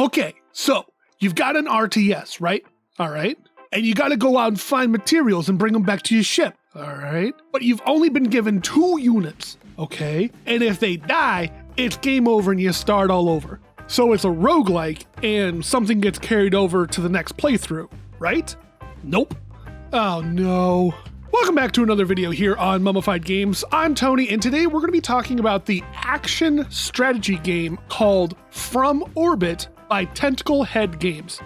Okay, so you've got an RTS, right? All right. And you got to go out and find materials and bring them back to your ship. All right. But you've only been given 2 units. Okay. And if they die, it's game over and you start all over. So it's a roguelike and something gets carried over to the next playthrough, right? Nope. Oh no. Welcome back to another video here on Mummified Games. I'm Tony, and today we're going to be talking about the action strategy game called From Orbit by Tentacle Head Games.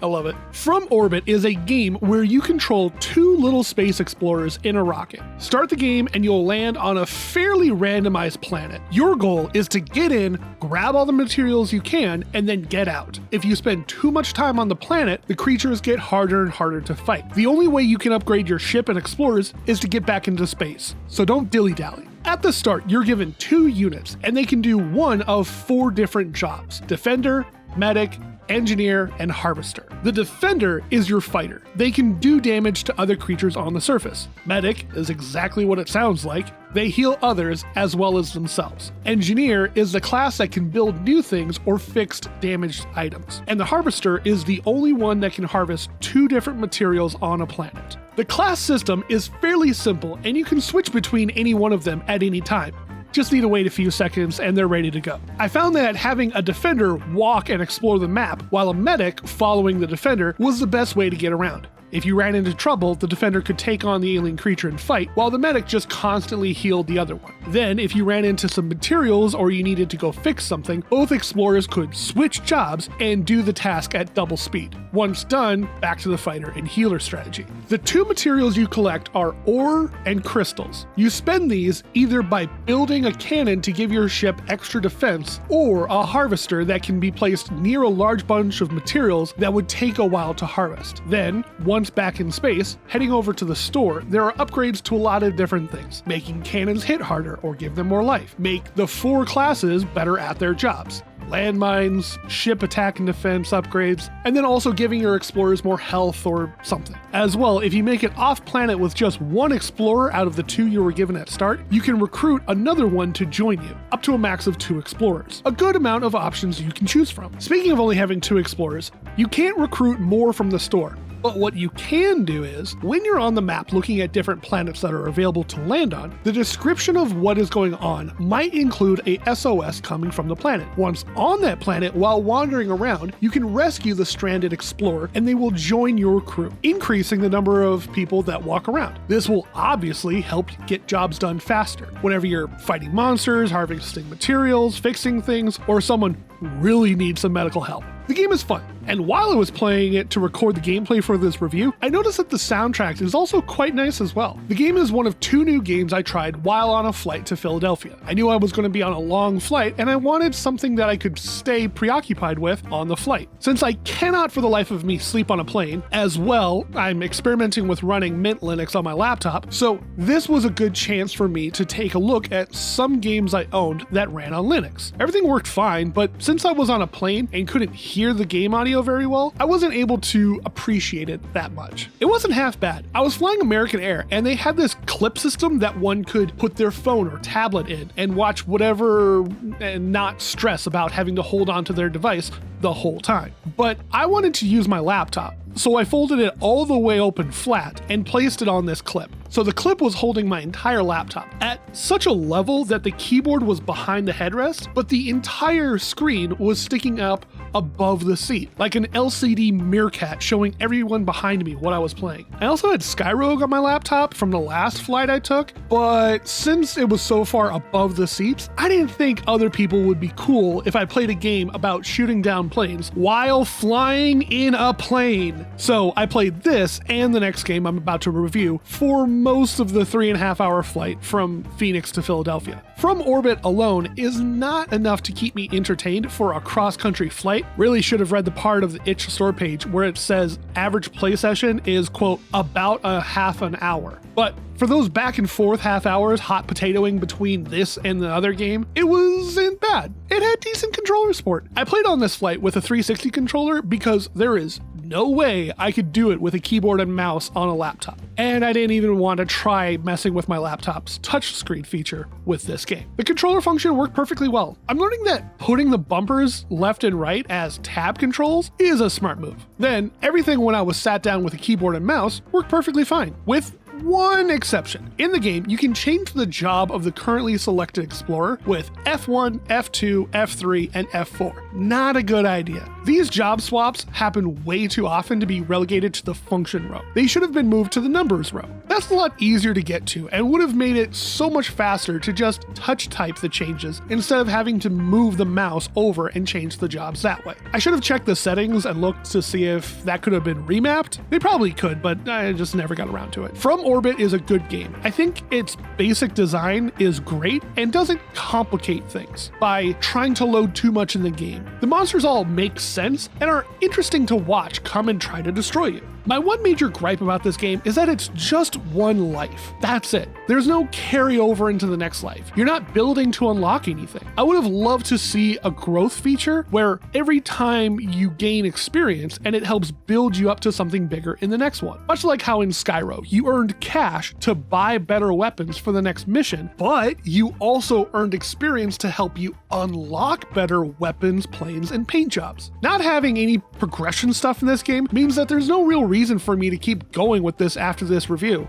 I love it. From Orbit is a game where you control 2 little space explorers in a rocket. Start the game and you'll land on a fairly randomized planet. Your goal is to get in, grab all the materials you can, and then get out. If you spend too much time on the planet, the creatures get harder and harder to fight. The only way you can upgrade your ship and explorers is to get back into space, so don't dilly-dally. At the start, you're given 2 units, and they can do one of 4 different jobs: Defender, Medic, Engineer, and Harvester. The Defender is your fighter. They can do damage to other creatures on the surface. Medic is exactly what it sounds like. They heal others as well as themselves. Engineer is the class that can build new things or fix damaged items. And the Harvester is the only one that can harvest 2 different materials on a planet. The class system is fairly simple, and you can switch between any one of them at any time. Just need to wait a few seconds and they're ready to go. I found that having a defender walk and explore the map while a medic following the defender was the best way to get around. If you ran into trouble, the defender could take on the alien creature and fight, while the medic just constantly healed the other one. Then, if you ran into some materials or you needed to go fix something, both explorers could switch jobs and do the task at double speed. Once done, back to the fighter and healer strategy. The 2 materials you collect are ore and crystals. You spend these either by building a cannon to give your ship extra defense, or a harvester that can be placed near a large bunch of materials that would take a while to harvest. Then, once back in space, heading over to the store, there are upgrades to a lot of different things. Making cannons hit harder or give them more life. Make the 4 classes better at their jobs. Landmines, ship attack and defense upgrades, and then also giving your explorers more health or something. As well, if you make it off planet with just 1 explorer out of the 2 you were given at start, you can recruit another one to join you, up to a max of 2 explorers. A good amount of options you can choose from. Speaking of only having 2 explorers, you can't recruit more from the store. But what you can do is, when you're on the map looking at different planets that are available to land on, the description of what is going on might include a SOS coming from the planet. Once on that planet, while wandering around, you can rescue the stranded explorer and they will join your crew, increasing the number of people that walk around. This will obviously help get jobs done faster. Whenever you're fighting monsters, harvesting materials, fixing things, or someone really needs some medical help. The game is fun, and while I was playing it to record the gameplay for this review, I noticed that the soundtrack is also quite nice as well. The game is one of 2 new games I tried while on a flight to Philadelphia. I knew I was going to be on a long flight, and I wanted something that I could stay preoccupied with on the flight. Since I cannot for the life of me sleep on a plane, as well, I'm experimenting with running Mint Linux on my laptop, so this was a good chance for me to take a look at some games I owned that ran on Linux. Everything worked fine, but since I was on a plane and couldn't hear the game audio very well, I wasn't able to appreciate it that much. It wasn't half bad. I was flying American Air and they had this clip system that one could put their phone or tablet in and watch whatever and not stress about having to hold on to their device the whole time. But I wanted to use my laptop, so I folded it all the way open flat and placed it on this clip. So the clip was holding my entire laptop at such a level that the keyboard was behind the headrest, but the entire screen was sticking up above the seat, like an LCD meerkat showing everyone behind me what I was playing. I also had Skyrogue on my laptop from the last flight I took, but since it was so far above the seats, I didn't think other people would be cool if I played a game about shooting down planes while flying in a plane. So I played this and the next game I'm about to review for most of the 3.5 hour flight from Phoenix to Philadelphia. From Orbit alone is not enough to keep me entertained for a cross-country flight. Really should have read the part of the itch store page where it says average play session is, quote, about a half an hour. But for those back and forth half hours hot potatoing between this and the other game, it wasn't bad. It had decent controller support. I played on this flight with a 360 controller because there is no way I could do it with a keyboard and mouse on a laptop. And I didn't even want to try messing with my laptop's touchscreen feature with this game. The controller function worked perfectly well. I'm learning that putting the bumpers left and right as tab controls is a smart move. Then everything when I was sat down with a keyboard and mouse worked perfectly fine, with one exception. In the game, you can change the job of the currently selected explorer with F1, F2, F3, and F4. Not a good idea. These job swaps happen way too often to be relegated to the function row. They should have been moved to the numbers row. That's a lot easier to get to and would have made it so much faster to just touch type the changes instead of having to move the mouse over and change the jobs that way. I should have checked the settings and looked to see if that could have been remapped. They probably could, but I just never got around to it. From Orbit is a good game. I think its basic design is great and doesn't complicate things by trying to load too much in the game. The monsters all make sense and are interesting to watch come and try to destroy you. My one major gripe about this game is that it's just one life. That's it. There's no carryover into the next life. You're not building to unlock anything. I would have loved to see a growth feature where every time you gain experience and it helps build you up to something bigger in the next one. Much like how in Skyro, you earned cash to buy better weapons for the next mission, but you also earned experience to help you unlock better weapons, planes, and paint jobs. Not having any progression stuff in this game means that there's no real reason for me to keep going with this after this review.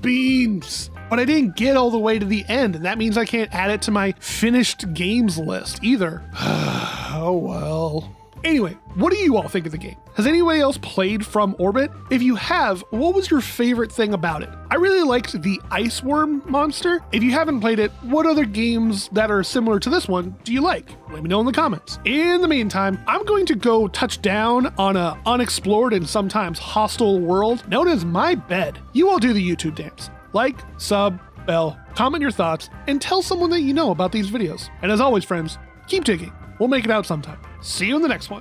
Beans! But I didn't get all the way to the end, and that means I can't add it to my finished games list either. Oh well. Anyway, what do you all think of the game? Has anybody else played From Orbit? If you have, what was your favorite thing about it? I really liked the ice worm monster. If you haven't played it, what other games that are similar to this one do you like? Let me know in the comments. In the meantime, I'm going to go touch down on an unexplored and sometimes hostile world known as my bed. You all do the YouTube dance. Like, sub, bell, comment your thoughts, and tell someone that you know about these videos. And as always, friends, keep digging. We'll make it out sometime. See you in the next one.